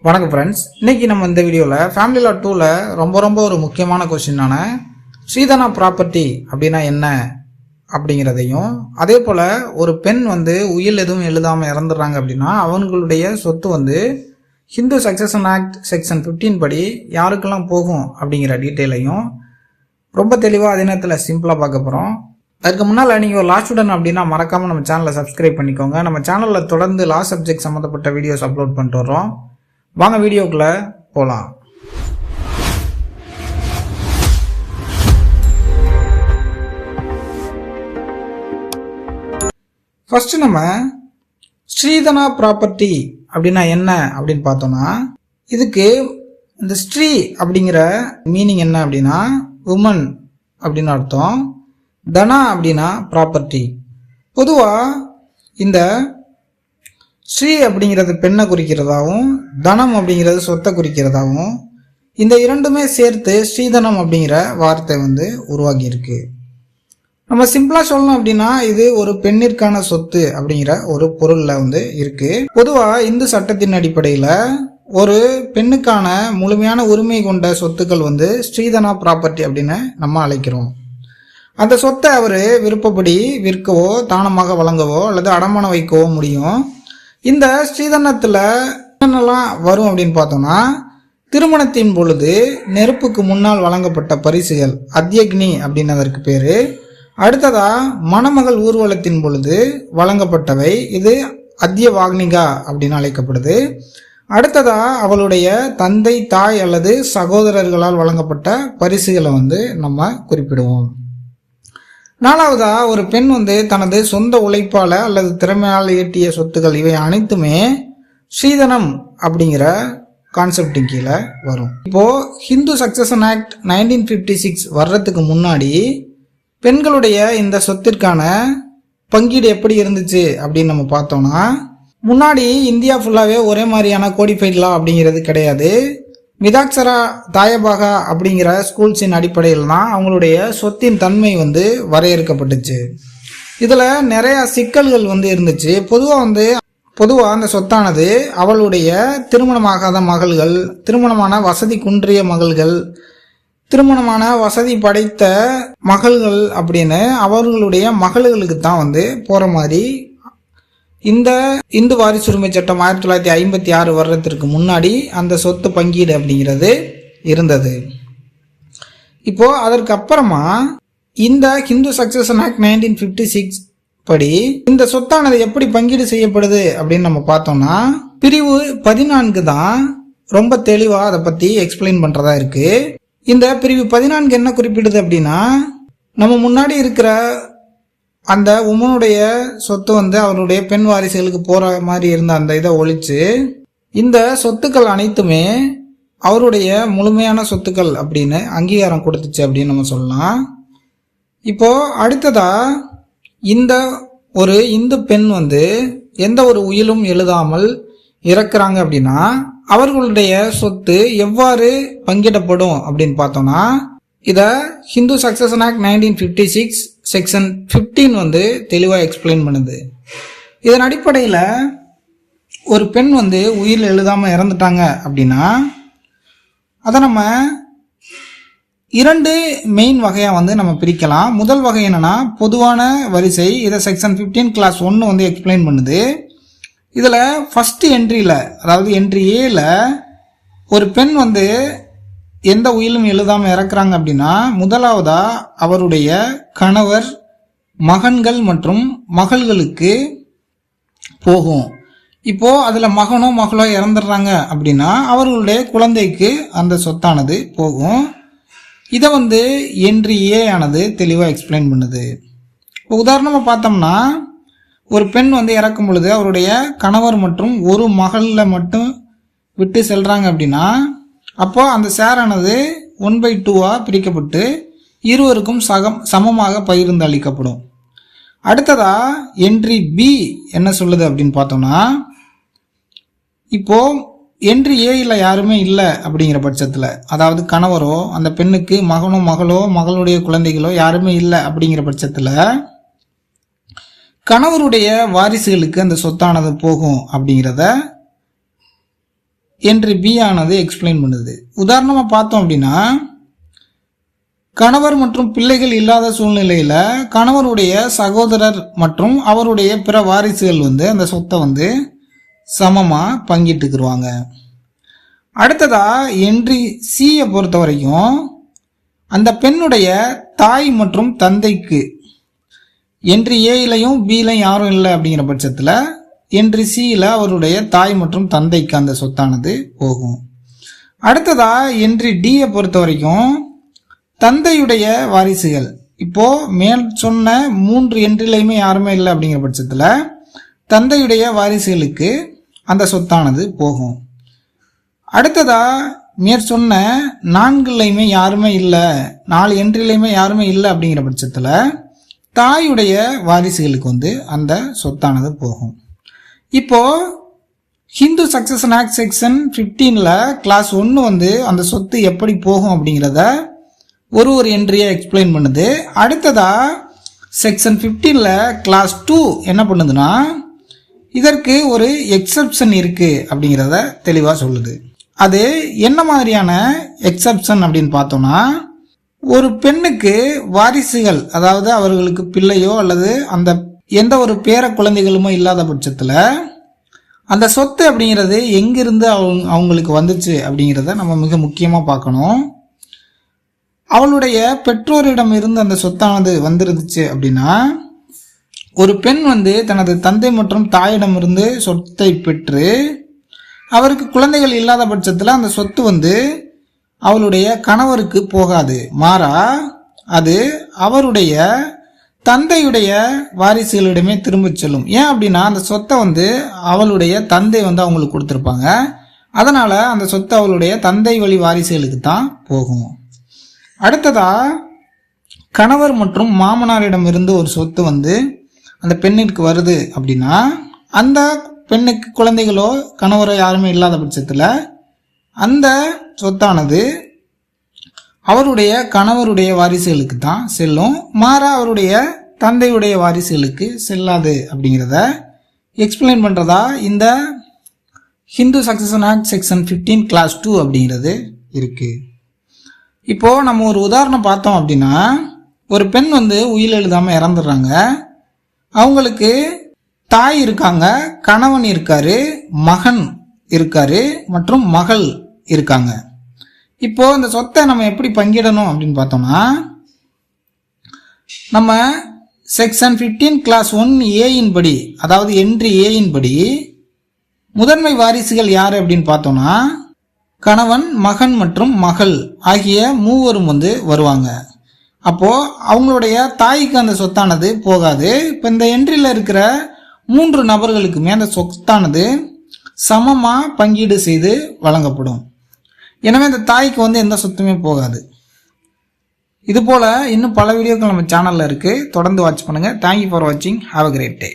வணக்கம் ஃப்ரெண்ட்ஸ், இன்னைக்கு நம்ம இந்த வீடியோவில் ஃபேமிலி லா 2ல ரொம்ப ஒரு முக்கியமான கொஸ்டினான ஸ்ரீதனா ப்ராப்பர்ட்டி அப்படின்னா என்ன அப்படிங்கிறதையும், அதே போல் ஒரு பெண் உயில் எதுவும் எழுதாமல் இறந்துடுறாங்க அப்படின்னா அவங்களுடைய சொத்து ஹிந்து சக்சஷன் ஆக்ட் செக்ஷன் 15 படி யாருக்கெல்லாம் போகும் அப்படிங்கிற டீட்டெயிலையும் ரொம்ப தெளிவாக அதே நேரத்தில் சிம்பிளாக பார்க்க போகிறோம். அதுக்கு முன்னால் நீங்கள் ஒரு லா ஸ்டூடெண்ட் அப்படின்னா மறக்காமல் நம்ம சேனலை சப்ஸ்கிரைப் பண்ணிக்கோங்க. நம்ம சேனலில் தொடர்ந்து லா சப்ஜெக்ட் சம்மந்தப்பட்ட வீடியோஸ் அப்லோட் பண்ணிட்டு வரோம். வாங்க வீடியோக்குள்ள போலாம். ஃபர்ஸ்ட் நம்ம ஸ்ரீதனா ப்ராப்பர்ட்டி அப்படின்னா என்ன அப்படின்னு பார்த்தோம்னா, இதுக்கு இந்த ஸ்ரீ அப்படிங்கிற மீனிங் என்ன அப்படின்னா உமன் அப்படின்னு அர்த்தம். தனா அப்படின்னா ப்ராப்பர்ட்டி. பொதுவாக இந்த ஸ்ரீ அப்படிங்கிறது பெண்ணை குறிக்கிறதாகவும் தனம் அப்படிங்கிறது சொத்தை குறிக்கிறதாகவும் இந்த இரண்டுமே சேர்த்து ஸ்ரீதனம் அப்படிங்கிற வார்த்தை உருவாகி இருக்கு. நம்ம சிம்பிளா சொல்லணும் அப்படின்னா இது ஒரு பெண்ணிற்கான சொத்து அப்படிங்கிற ஒரு பொருள்ல இருக்கு. பொதுவா இந்து சட்டத்தின் அடிப்படையில ஒரு பெண்ணுக்கான முழுமையான உரிமை கொண்ட சொத்துக்கள் ஸ்ரீதனா ப்ராப்பர்ட்டி அப்படின்னு நம்ம அழைக்கிறோம். அந்த சொத்தை அவரு விருப்பப்படி விற்கவோ தானமாக வழங்கவோ அல்லது அடமானம் வைக்கவோ முடியும். இந்த ஸ்ரீதனத்தில் என்னென்னலாம் வரும் அப்படின்னு பார்த்தோம்னா, திருமணத்தின் பொழுது நெருப்புக்கு முன்னால் வழங்கப்பட்ட பரிசுகள் அத்யக்னி அப்படின்னு அதற்கு பேரு. அடுத்ததா மணமகள் ஊர்வலத்தின் பொழுது வழங்கப்பட்டவை, இது அத்யவாக்னிகா அப்படின்னு அழைக்கப்படுது. அடுத்ததா அவளுடைய தந்தை தாய் அல்லது சகோதரர்களால் வழங்கப்பட்ட பரிசுகளை நம்ம குறிப்பிடுவோம். நாலாவதா ஒரு பெண் தனது சொந்த உழைப்பால அல்லது திறமையால் ஈட்டிய சொத்துக்கள் இவை அனைத்துமே ஸ்ரீதனம் அப்படிங்கிற கான்செப்டின் கீழே வரும். இப்போ ஹிந்து சக்சஷன் ஆக்ட் 1956 வர்றதுக்கு முன்னாடி பெண்களுடைய இந்த சொத்திற்கான பங்கீடு எப்படி இருந்துச்சு அப்படின்னு நம்ம பார்த்தோம்னா, முன்னாடி இந்தியா ஃபுல்லாவே ஒரே மாதிரியான கோடிஃபைட் லா அப்படிங்கிறது கிடையாது. மிதாக்சரா தாயபாகா அப்படிங்கிற ஸ்கூல்ஸின் அடிப்படையில் தான் அவங்களுடைய சொத்தின் தன்மை வரையறுக்கப்பட்டுச்சு. இதில் நிறைய சிக்கல்கள் இருந்துச்சு. பொதுவாக அந்த சொத்தானது அவளுடைய திருமணமாகாத மகள்கள், திருமணமான வசதி குன்றிய மகள்கள், திருமணமான வசதி படைத்த மகள்கள் அப்படின்னு அவர்களுடைய மகள்களுக்கு தான் போகிற மாதிரி இந்த இந்து வாரிசுரிமை சட்டம் 1956 வர்றதுக்கு முன்னாடி அந்த சொத்து பங்கீடு அப்படிங்கிறது இருந்தது. இப்போ அதற்கு அப்புறமா இந்த ஹிந்து சக்சஷன் ஆக்ட் 1956 படி இந்த சொத்தானது எப்படி பங்கீடு செய்யப்படுது அப்படின்னு நம்ம பார்த்தோம்னா, பிரிவு 14 தான் ரொம்ப தெளிவா அதை பத்தி எக்ஸ்பிளைன் பண்றதா இருக்கு. இந்த பிரிவு 14 என்ன குறிப்பிடுது அப்படின்னா, நம்ம முன்னாடி இருக்கிற அந்த உமனுடைய சொத்து அவருடைய பெண் வாரிசுகளுக்கு போற மாதிரி இருந்த அந்த இதை ஒழிச்சு இந்த சொத்துக்கள் அனைத்துமே அவருடைய முழுமையான சொத்துக்கள் அப்படின்னு அங்கீகாரம் கொடுத்துச்சு அப்படின்னு நம்ம சொல்லலாம். இப்போ அடுத்ததா இந்த ஒரு இந்து பெண் எந்த ஒரு உயிலும் எழுதாமல் இறக்குறாங்க அப்படின்னா அவர்களுடைய சொத்து எவ்வாறு பங்கிடப்படும் அப்படின்னு பார்த்தோம்னா, இத ஹிந்து சக்சஷன் ஆக்ட் 1956 செக்ஷன் 15 தெளிவாக எக்ஸ்பிளைன் பண்ணுது. இதன் அடிப்படையில் ஒரு பெண் உயில் எழுதாமல் இறந்துட்டாங்க அப்படின்னா அதை நம்ம இரண்டு மெயின் வகையாக நம்ம பிரிக்கலாம். முதல் வகை என்னன்னா பொதுவான வரிசை. இதை செக்ஷன் 15 கிளாஸ் 1 எக்ஸ்பிளைன் பண்ணுது. இதில் ஃபர்ஸ்ட் என்ட்ரியில், அதாவது என்ட்ரி ஏல ஒரு பெண் எந்த உயிலும் எழுதாமல் இறக்குறாங்க அப்படின்னா முதலாவதா அவருடைய கணவர், மகன்கள் மற்றும் மகள்களுக்கு போகும். இப்போ அதுல மகனோ மகளோ இறந்துடுறாங்க அப்படின்னா அவர்களுடைய குழந்தைக்கு அந்த சொத்தானது போகும். இதை என்ட்ரி ஏ ஆனது தெளிவாக எக்ஸ்பிளைன் பண்ணுது. இப்போ உதாரணமாக பார்த்தோம்னா, ஒரு பெண் இறக்கும் பொழுது அவருடைய கணவர் மற்றும் ஒரு மகளில் மட்டும் விட்டு செல்றாங்க அப்படின்னா அப்போ அந்த ஷேரானது 1/2 பிரிக்கப்பட்டு இருவருக்கும் சமமாக பகிர்ந்து அளிக்கப்படும். அடுத்ததா என்ட்ரி பி என்ன சொல்லுது அப்படின்னு பார்த்தோம்னா, இப்போ என்ட்ரி ஏல யாருமே இல்லை அப்படிங்கிற பட்சத்தில், அதாவது கணவரோ அந்த பெண்ணுக்கு மகனோ மகளோ மகளுடைய குழந்தைகளோ யாருமே இல்லை அப்படிங்கிற பட்சத்தில் கணவருடைய வாரிசுகளுக்கு அந்த சொத்தானது போகும் அப்படிங்கிறத என்ட்ரி பி ஆனது எக்ஸ்பிளைன் பண்ணுது. உதாரணமா பார்த்தோம் அப்படின்னா, கணவர் மற்றும் பிள்ளைகள் இல்லாத சூழ்நிலையில கணவருடைய சகோதரர் மற்றும் அவருடைய பிற வாரிசுகள் அந்த சொத்தை சமமா பங்கிட்டுக்குருவாங்க. அடுத்ததா என்ட்ரி சியை பொறுத்த வரைக்கும் அந்த பெண்ணுடைய தாய் மற்றும் தந்தைக்கு, என்ட்ரி ஏலையும் பிலையும் யாரும் இல்லை அப்படிங்கிற பட்சத்தில் என்ட்ரி சியில் அவருடைய தாய் மற்றும் தந்தைக்கு அந்த சொத்தானது போகும். அடுத்ததா என்ட்ரி டியை பொறுத்த வரைக்கும் தந்தையுடைய வாரிசுகள், இப்போ மேல் சொன்ன 3 என்ட்ரிலையுமே யாருமே இல்லை அப்படிங்கிற பட்சத்தில் தந்தையுடைய வாரிசுகளுக்கு அந்த சொத்தானது போகும். அடுத்ததா மேற்சொன்ன 4லையுமே யாருமே இல்லை, 4 என்ட்ரிலையுமே யாருமே இல்லை அப்படிங்கிற பட்சத்தில் தாயுடைய வாரிசுகளுக்கு அந்த சொத்தானது போகும். இப்போ ஹிந்து சக்சஷன் ஆக்ட் செக்ஷன் 15ல கிளாஸ் 1 அந்த சொத்து எப்படி போகும் அப்படிங்கிறத ஒரு என்ட்ரியை எக்ஸ்பிளைன் பண்ணுது. அடுத்ததா செக்ஷன் 15ல கிளாஸ் 2 என்ன பண்ணுதுன்னா, இதற்கு ஒரு எக்ஸப்ஷன் இருக்கு அப்படிங்கிறத தெளிவாக சொல்லுது. அது என்ன மாதிரியான எக்ஸப்ஷன் அப்படின்னு பார்த்தோம்னா, ஒரு பெண்ணுக்கு வாரிசுகள், அதாவது அவர்களுக்கு பிள்ளையோ அல்லது அந்த எந்த ஒரு பேர குழந்தைகளுமோ இல்லாத பட்சத்தில் அந்த சொத்து அப்படிங்கிறது எங்கிருந்து அவங்களுக்கு வந்துச்சு அப்படிங்கிறத நம்ம மிக முக்கியமாக பார்க்கணும். அவளுடைய பெற்றோரிடம் இருந்து அந்த சொத்தானது வந்துருந்துச்சு அப்படின்னா, ஒரு பெண் தனது தந்தை மற்றும் தாயிடமிருந்து சொத்தை பெற்று அவருக்கு குழந்தைகள் இல்லாத பட்சத்தில் அந்த சொத்து அவளுடைய கணவருக்கு போகாது. மாறா அது அவருடைய தந்தையுடைய வாரிசுகளிடமே திரும்ப செல்லும். ஏன் அப்படின்னா, அந்த சொத்தை அவளுடைய தந்தை அவங்களுக்கு கொடுத்துருப்பாங்க. அதனால அந்த சொத்து அவளுடைய தந்தை வழி வாரிசுகளுக்கு தான் போகும். அடுத்ததா கணவர் மற்றும் மாமனாரிடம் இருந்து ஒரு சொத்து அந்த பெண்ணிற்கு வருது அப்படின்னா, அந்த பெண்ணுக்கு குழந்தைகளோ கணவரோ யாருமே இல்லாத பட்சத்தில் அந்த சொத்தானது அவருடைய கணவருடைய வாரிசுகளுக்கு தான் செல்லும். மாறா அவருடைய தந்தையுடைய வாரிசுகளுக்கு செல்லாது அப்படிங்கிறத எக்ஸ்பிளைன் பண்ணுறதா இந்த Hindu succession act section 15 clause 2 அப்படிங்கிறது இருக்கு. இப்போ நம்ம ஒரு உதாரணம் பார்த்தோம் அப்படின்னா, ஒரு பெண் உயிர் எழுதாமல் இறந்துடுறாங்க. அவங்களுக்கு தாய் இருக்காங்க, கணவன் இருக்காரு, மகன் இருக்காரு மற்றும் மகள் இருக்காங்க. இப்போ இந்த சொத்தை நம்ம எப்படி பங்கிடணும் அப்படின்னு பார்த்தோம்னா, நம்ம செக்ஷன் 15 கிளாஸ் 1A படி, அதாவது என்ட்ரி ஏயின் படி முதன்மை வாரிசுகள் யாரு அப்படின்னு பார்த்தோம்னா, கணவன், மகன் மற்றும் மகள் ஆகிய மூவரும் வருவாங்க. அப்போ அவங்களுடைய தாய்க்கு அந்த சொத்தானது போகாது. இப்போ இந்த என்ட்ரியில் இருக்கிற 3 நபர்களுக்குமே அந்த சொத்தானது சமமா பங்கீடு செய்து வழங்கப்படும். எனவே இந்த தாய்க்கு எந்த சொத்துமே போகாது. இது போல இன்னும் பல வீடியோக்கள் நம்ம சேனல்ல இருக்கு. தொடர்ந்து வாட்ச் பண்ணுங்க. தேங்க்யூ ஃபார் வாட்சிங். Have a great day.